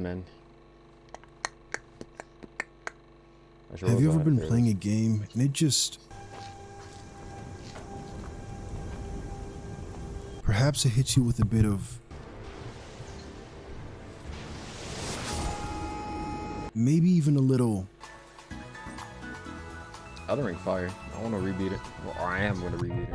man. Have you ever been playing a game and it just... Perhaps it hits you with a bit of... maybe even a little... Elden Ring fire. I want to rebeat it. Well, or I am going to rebeat it.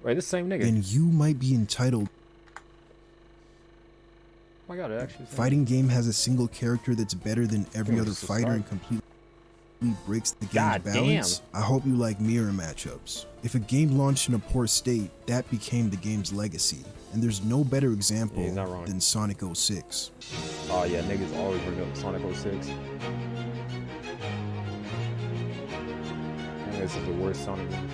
Wait, this same nigga. Then you might be entitled... Oh my god, it actually... Fighting game has a single character that's better than every other fighter and completely breaks the game's balance. I hope you like mirror matchups. If a game launched in a poor state, that became the game's legacy. And there's no better example than Sonic 06. Oh yeah, niggas always bring up Sonic 06. I think this is the worst Sonic game.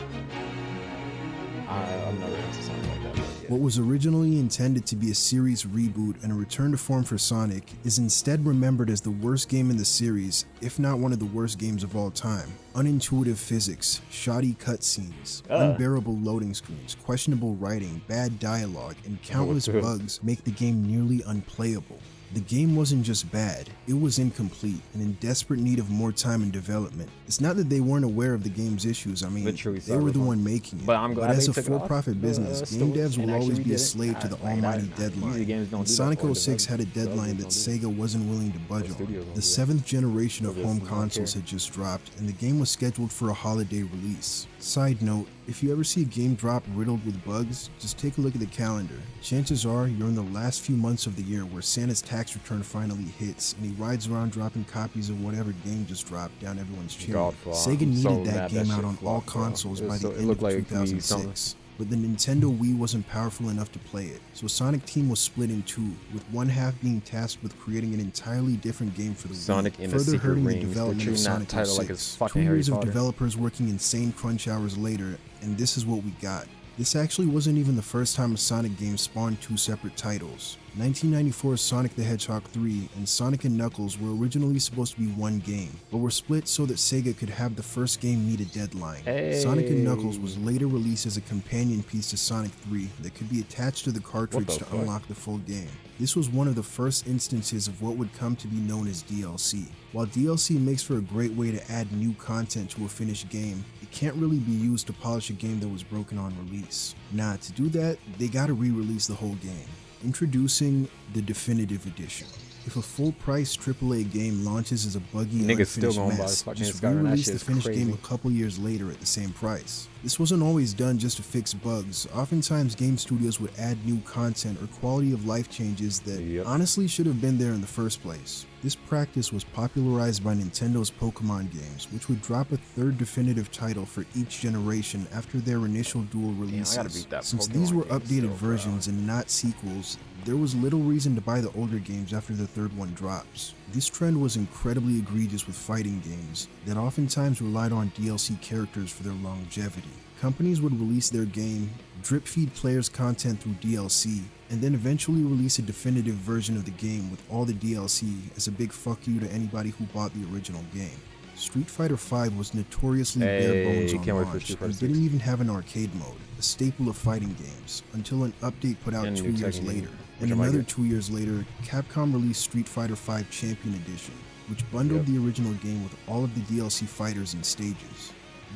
I've never into Sonic like that. Yeah. What was originally intended to be a series reboot and a return to form for Sonic is instead remembered as the worst game in the series, if not one of the worst games of all time. Unintuitive physics, shoddy cutscenes, unbearable loading screens, questionable writing, bad dialogue, and countless bugs make the game nearly unplayable. The game wasn't just bad, it was incomplete and in desperate need of more time and development. It's not that they weren't aware of the game's issues, I mean, they were the one making it. But as a for-profit business, game devs will always be a slave to the almighty deadline. And Sonic 06 had a deadline that Sega wasn't willing to budge on. The 7th generation of home consoles had just dropped, and the game was scheduled for a holiday release. Side note, if you ever see a game drop riddled with bugs, just take a look at the calendar. Chances are you're in the last few months of the year where Santa's tax return finally hits and he rides around dropping copies of whatever game just dropped down everyone's chimney. Sega needed that game out on all consoles by the end of 2006. But the Nintendo Wii wasn't powerful enough to play it, so Sonic Team was split in two, with one half being tasked with creating an entirely different game for the Wii, further hurting the development of Sonic 06. 2 years of developers working insane crunch hours later, and this is what we got. This actually wasn't even the first time a Sonic game spawned two separate titles. 1994's Sonic the Hedgehog 3 and Sonic & Knuckles were originally supposed to be one game, but were split so that Sega could have the first game meet a deadline. Sonic & Knuckles was later released as a companion piece to Sonic 3 that could be attached to the cartridge to unlock the full game. This was one of the first instances of what would come to be known as DLC. While DLC makes for a great way to add new content to a finished game, it can't really be used to polish a game that was broken on release. Nah, to do that, they gotta re-release the whole game. Introducing the Definitive Edition. If a full-price AAA game launches as a buggy and unfinished mess, just re-release the finished game a couple years later at the same price. This wasn't always done just to fix bugs. Oftentimes game studios would add new content or quality of life changes that honestly should have been there in the first place. This practice was popularized by Nintendo's Pokemon games, which would drop a third definitive title for each generation after their initial dual releases. Since these were updated versions and not sequels, there was little reason to buy the older games after the third one drops. This trend was incredibly egregious with fighting games that oftentimes relied on DLC characters for their longevity. Companies would release their game, drip feed players content through DLC, and then eventually release a definitive version of the game with all the DLC as a big fuck you to anybody who bought the original game. Street Fighter V was notoriously bare bones on launch and didn't even have an arcade mode, a staple of fighting games, until an update put out 2 years later. And another 2 years later, Capcom released Street Fighter V Champion Edition, which bundled the original game with all of the DLC fighters and stages.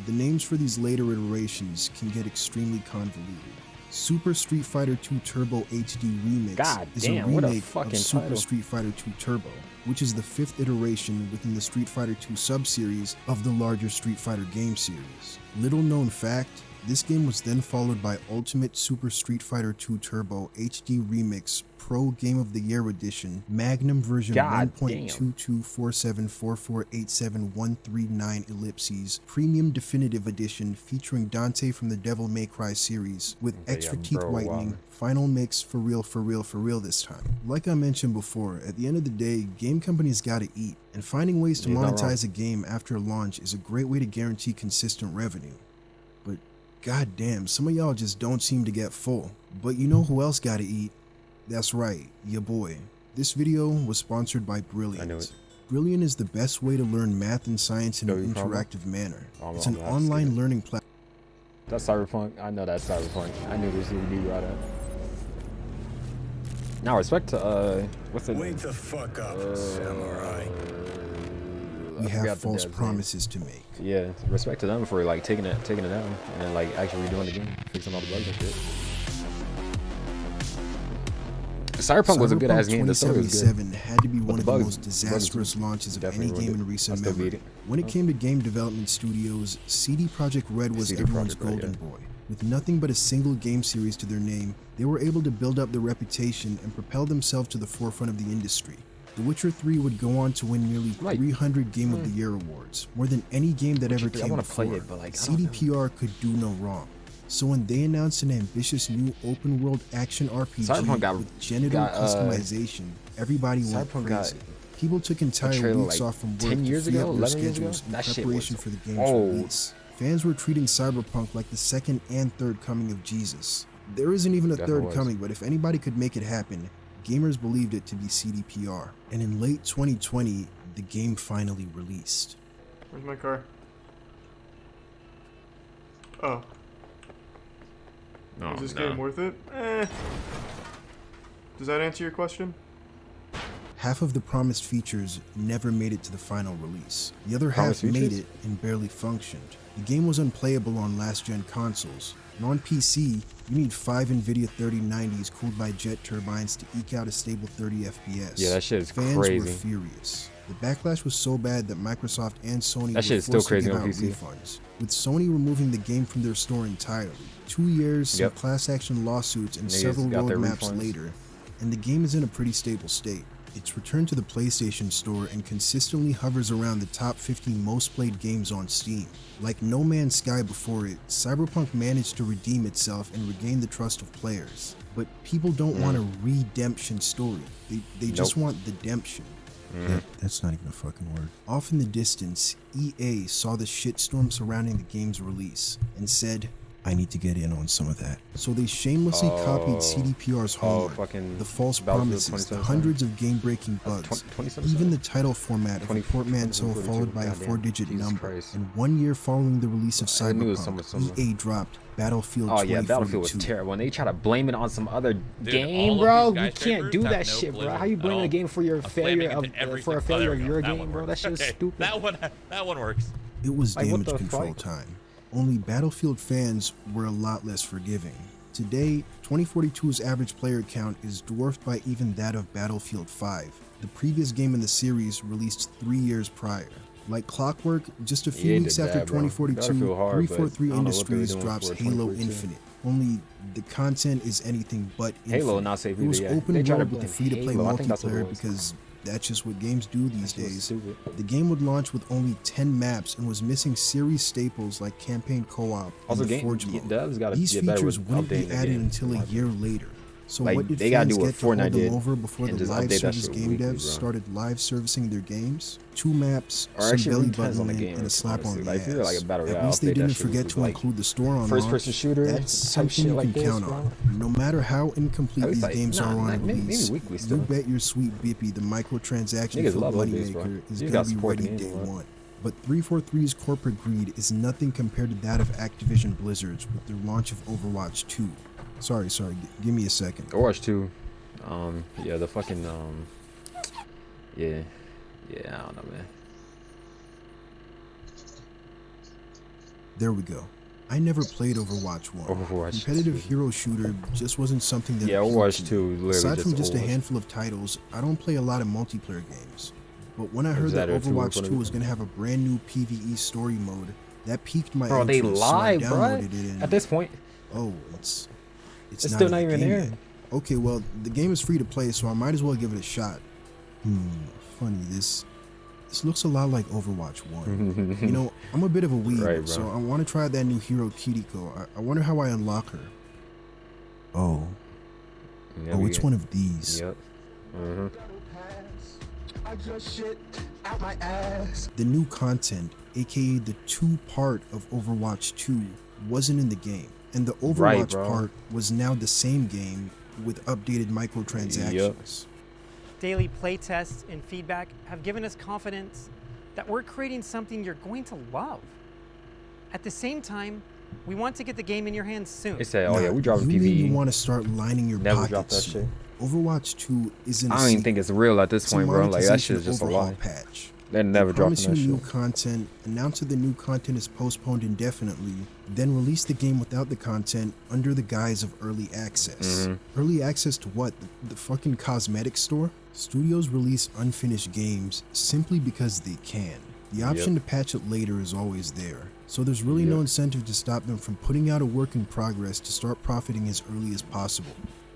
The names for these later iterations can get extremely convoluted. Super Street Fighter 2 Turbo HD Remix is a remake of Super Street Fighter 2 Turbo, which is the 5th iteration within the Street Fighter 2 sub-series of the larger Street Fighter game series. Little known fact, this game was then followed by Ultimate Super Street Fighter 2 Turbo HD Remix Pro Game of the Year Edition Magnum version 1.224744874139 ellipses Premium Definitive Edition featuring Dante from the Devil May Cry series with extra teeth whitening, final mix for real this time. Like I mentioned before, at the end of the day, game companies gotta eat, and finding ways to monetize a game after launch is a great way to guarantee consistent revenue. But goddamn, some of y'all just don't seem to get full. But you know who else gotta eat? That's right, your boy. This video was sponsored by Brilliant. I knew it. Brilliant is the best way to learn math and science in an interactive manner. It's an online learning platform. That's Cyberpunk. I know that's Cyberpunk. I knew this would be right up. Now respect to what's the Wake the fuck up, samurai. We I have forgot the false dev's name. promises to make. Yeah, respect to them for like taking it down and like actually redoing the game, fixing all the bugs and shit. Cyberpunk was a good ass game. The story was good. 2077 had to be one of the bugs- most disastrous launches of any definitely game ruined in it. recent I still beat memory. it. When it came to game development studios, CD Projekt Red was CD everyone's Projekt Red, golden yeah. boy. With nothing but a single game series to their name, they were able to build up their reputation and propel themselves to the forefront of the industry. The Witcher 3 would go on to win nearly Right. 300 Game of the Year awards, more than any game that Witcher ever 3, I came wanna before. play it, but, like, I don't know. CDPR could do no wrong. So when they announced an ambitious new open-world action RPG Cyberpunk got- with genital got, customization, everybody went Cyberpunk got crazy. People took entire trailer, weeks like, off from work 10 years to free ago, up their 11 years ago? schedules in That shit preparation was for the game's old. release. Fans were treating Cyberpunk like the second and third coming of Jesus. There isn't even a Definitely third was. coming, but if anybody could make it happen, gamers believed it to be CDPR. And in late 2020, the game finally released. Where's my car? Oh, No, is this no. game worth it? Does that answer your question? Half of the promised features never made it to the final release. The other half Promised made features? it and barely functioned. The game was unplayable on last-gen consoles, and on PC, you need 5 NVIDIA 3090s cooled by jet turbines to eke out a stable 30 FPS. Yeah, that shit is Fans were crazy. furious. The backlash was so bad that Microsoft and Sony That shit were is still forced to crazy give on out PC. refunds, with Sony removing the game from their store entirely. 2 years, some Yep. class action lawsuits, and Niggas several got their roadmaps refunds. later, and the game is in a pretty stable state. It's returned to the PlayStation Store and consistently hovers around the top 50 most played games on Steam. Like No Man's Sky before it, Cyberpunk managed to redeem itself and regain the trust of players. But people don't want a redemption story. They just Nope. want the demption. That's not even a fucking word. Off in the distance, EA saw the shitstorm surrounding the game's release and said, I need to get in on some of that. So they shamelessly copied CDPR's hallmark, fucking the false Battlefield promises, the 2077. hundreds of game-breaking That's bugs, 2077? even the title format of a 20 portmanteau 2042, followed by a goddamn, 4-digit Jesus number. Christ. And 1 year following the release of I knew it was Cyberpunk, somewhere. EA dropped Battlefield Oh 2042. yeah, Battlefield was terrible, and they try to blame it on some other game, all of bro. these You can't do skyscrapers that have no shit, bro. blizzard How you at blaming all. a game for your I'm failure slamming of into everything. for a Oh, failure there of we your go. That game, one bro? That works. shit is Okay, stupid. That one works. It was Like, what damage the control fuck? time. Only Battlefield fans were a lot less forgiving. Today, 2042's average player count is dwarfed by even that of Battlefield 5, the previous game in the series released 3 years prior. Like clockwork, just a few EA weeks did after that, bro. 2042, Battlefield hard, but 343 I don't know what they were Industries doing drops for Halo 2042. Infinite. Only the content is anything but infinite. Halo not safe It was either, yeah. open They try to world with the blame free-to-play Halo. I think that's what it multiplayer was. because that's just what games do these That shit was days. stupid. The game would launch with only 10 maps and was missing series staples like campaign co-op Also, and the game Forge mode. devs gotta These get better features with wouldn't be updating the added game. until a year later. So Like, what did they gotta fans do what get to hold Fortnite them did over before and the just live update that service shit game weekly, devs bro. started live servicing their games? 2 maps, Or some actually, belly it depends button on the link, game, and a slap on honestly. the Like, if you're ass. like a battle At royale, least they update that didn't shit forget with, to like, include the store on first-person launch. shooter That's type something shit you like can this, count bro. on. No matter how incomplete At least, these like, games nah, are on like, maybe release, weekly you still. bet your sweet Bippy the microtransaction Niggas filled love updates, bro. moneymaker is You going gotta to be support the ready games, day bro. one. But 343's corporate greed is nothing compared to that of Activision Blizzard's with their launch of Overwatch 2. Sorry, give me a second. Overwatch 2, yeah, the fucking, yeah, I don't know, man. There we go. I never played Overwatch 1. Overwatch Competitive 2. hero shooter just wasn't something that Yeah, appealed Overwatch to me. 2 literally Aside just from just a Overwatch. handful of titles, I don't play a lot of multiplayer games. But when I heard Is that that a two Overwatch weapon 2 was going to have a brand new PvE story mode, that piqued my Bro, they interest, lie, so I bro. downloaded it and At this point, oh, it's it's still not in the even game there. yet. Okay, well, the game is free to play, so I might as well give it a shot. Funny, this looks a lot like Overwatch 1. You know, I'm a bit of a weeb, Right, bro. so I want to try that new hero Kiriko. I wonder how I unlock her. Oh, Yeah, oh, we it's get- one of these. Yep. The new content, aka the 2-part of Overwatch 2, wasn't in the game, and the Overwatch bro. part was now the same game with updated microtransactions. Daily playtests and feedback have given us confidence that we're creating something you're going to love. At the same time, we want to get the game in your hands soon. They said, oh yeah, Nah, we dropping you mean PvE. you want to start lining your Never dropped pockets that soon. shit. Overwatch 2 isn't a I don't even sequel. think it's real at this It's a point, bro. Like, that shit is monetization just a overhaul lie. patch. They're never They promise dropping you that new shit. content, announce that the new content is postponed indefinitely, then release the game without the content under the guise of early access. Early access to what? The fucking cosmetic store? Studios release unfinished games simply because they can. The option to patch it later is always there, so there's really no incentive to stop them from putting out a work in progress to start profiting as early as possible.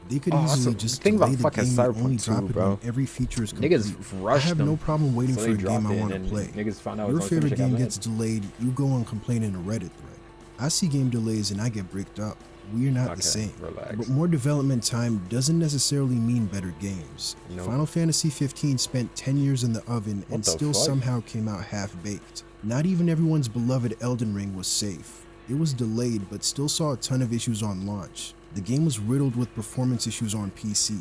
They could easily just think delay about the fucking game and only Cyberpunk 2, drop it bro. when every feature is complete. Niggas I rushed have no them, problem waiting so for they a game dropped I it, want to and play. niggas found out it Your was favorite finished, game got gets mad. delayed, you go and complain in a Reddit thread. I see game delays and I get bricked up. We are not Okay, the same. relax. But more development time doesn't necessarily mean better games. Nope. Final Fantasy 15 spent 10 years in the oven and the still fuck? somehow came out half-baked. Not even everyone's beloved Elden Ring was safe. It was delayed but still saw a ton of issues on launch. The game was riddled with performance issues on PC,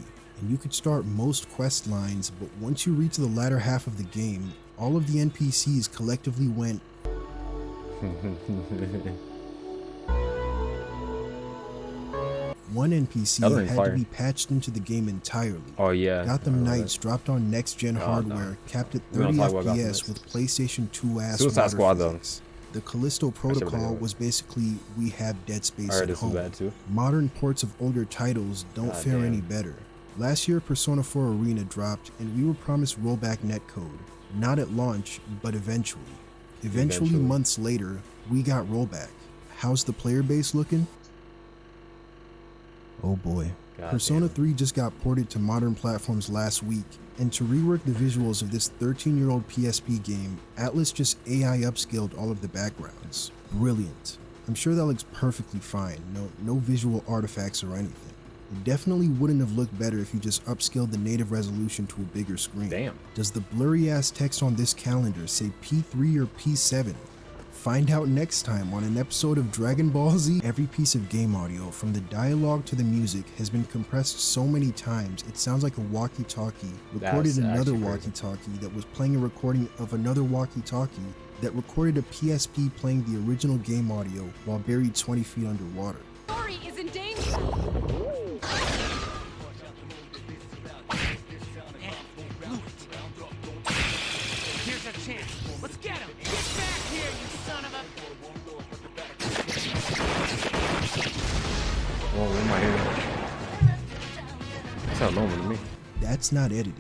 and you could start most quest lines, but once you reach the latter half of the game, all of the NPCs collectively went one NPC Elden Ring's had to fire. be patched into the game entirely. Oh yeah. Gotham I remember Knights dropped on next-gen Oh, hardware, no. capped at We don't 30 talk about Gotham FPS Knights. with PlayStation 2 ass Suicide water Squad, though. physics. The Callisto Protocol good. was basically we have Dead Space I heard at this was home. bad too. Modern ports of older titles don't God fare damn. any better. Last year, Persona 4 Arena dropped, and we were promised rollback netcode. Not at launch, but eventually. Eventually, Eventually. months later, we got rollback. How's the player base looking? Oh boy. God Persona damn. 3 just got ported to modern platforms last week, and to rework the visuals of this 13-year-old PSP game, Atlas just AI upscaled all of the backgrounds. Brilliant. I'm sure that looks perfectly fine, no visual artifacts or anything. It definitely wouldn't have looked better if you just upscaled the native resolution to a bigger screen. Damn. Does the blurry ass text on this calendar say P3 or P7? Find out next time on an episode of Dragon Ball Z. Every piece of game audio, from the dialogue to the music, has been compressed so many times it sounds like a walkie-talkie recorded That's another actually crazy. walkie-talkie that was playing a recording of another walkie-talkie that recorded a PSP playing the original game audio while buried 20 feet underwater. Story is in danger. Here's our chance. Let's get him. Get back here, you son of a... Oh, what am I hearing? That sounds normal to me. That's not edited.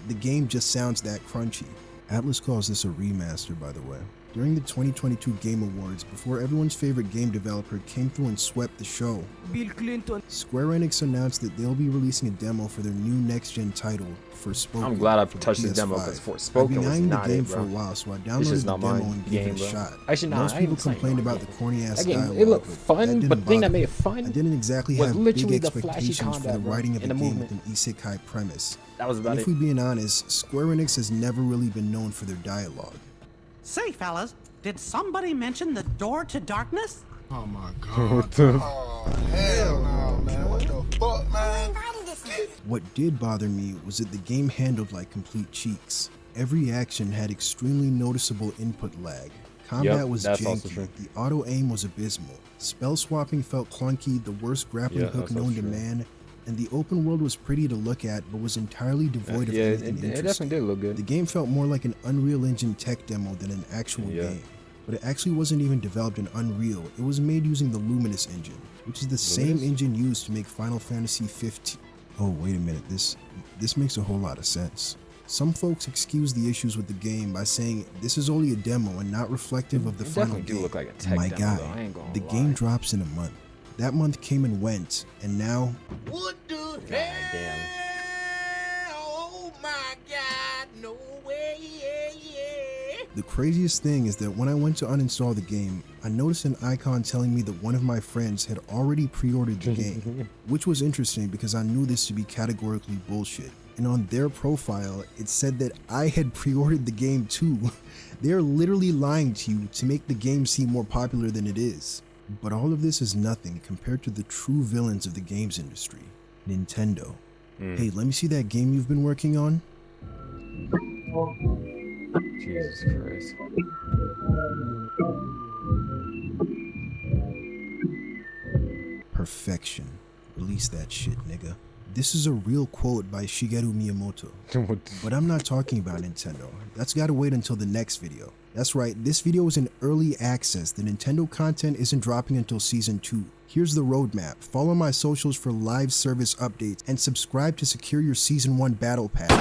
The game just sounds that crunchy. Atlas calls this a remaster, by the way. During the 2022 Game Awards, before everyone's favorite game developer came through and swept the show, Bill Clinton. Square Enix announced that they'll be releasing a demo for their new next-gen title, Forspoken. I'm glad I for touched this PS5. demo because I've been Forspoken was eyeing not the game it, for a bro. while, so I It's downloaded just the not demo my and gave game, it a bro. shot. Actually, nah, Most I people ain't saying complained no about game. the corny-ass That game, dialogue, it looked but fun, that but didn't the thing that bother made me. it fun I didn't exactly was have literally big the flashy expectations for the combat, bro, writing of and the the game with movement. an isekai premise. That was And about if it. we're being honest, Square Enix has never really been known for their dialogue. Say, fellas, did somebody mention the door to darkness? Oh my god. Oh, hell no, man. What the fuck, man? What did bother me was that the game handled like complete cheeks. Every action had extremely noticeable input lag. Combat Yep, was that's also janky, true. the auto-aim was abysmal. Spell swapping felt clunky, the worst grappling Yeah, hook that's known also to true. man, and the open world was pretty to look at but was entirely devoid of Yeah, anything it interesting. definitely did look The good. game felt more like an Unreal Engine tech demo than an actual Yeah. game. But it actually wasn't even developed in Unreal, it was made using the Luminous engine, which is the same Luminous? engine used to make Final Fantasy 15. Oh, wait a minute, this makes a whole lot of sense. Some folks excuse the issues with the game by saying this is only a demo and not reflective of the It final definitely do game. look like a tech My demo, guy, though, I ain't gonna the lie. game drops in a month. That month came and went, and now What the God hell? damn. Oh my god, no way, yeah, yeah. the craziest thing is that when I went to uninstall the game, I noticed an icon telling me that one of my friends had already pre-ordered the game, which was interesting because I knew this to be categorically bullshit. And on their profile, it said that I had pre-ordered the game too. They're literally lying to you to make the game seem more popular than it is. But all of this is nothing compared to the true villains of the games industry, Nintendo. Hey, let me see that game you've been working on. Jesus Christ. Perfection. Release that shit, nigga. This is a real quote by Shigeru Miyamoto. But I'm not talking about Nintendo. That's gotta wait until the next video. That's right, this video is in early access. The Nintendo content isn't dropping until Season 2. Here's the roadmap. Follow my socials for live service updates and subscribe to secure your Season 1 Battle Pass.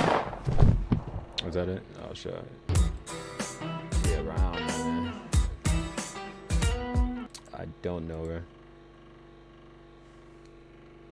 Was that it? Oh shit. Yeah, round, man. I don't know, bro.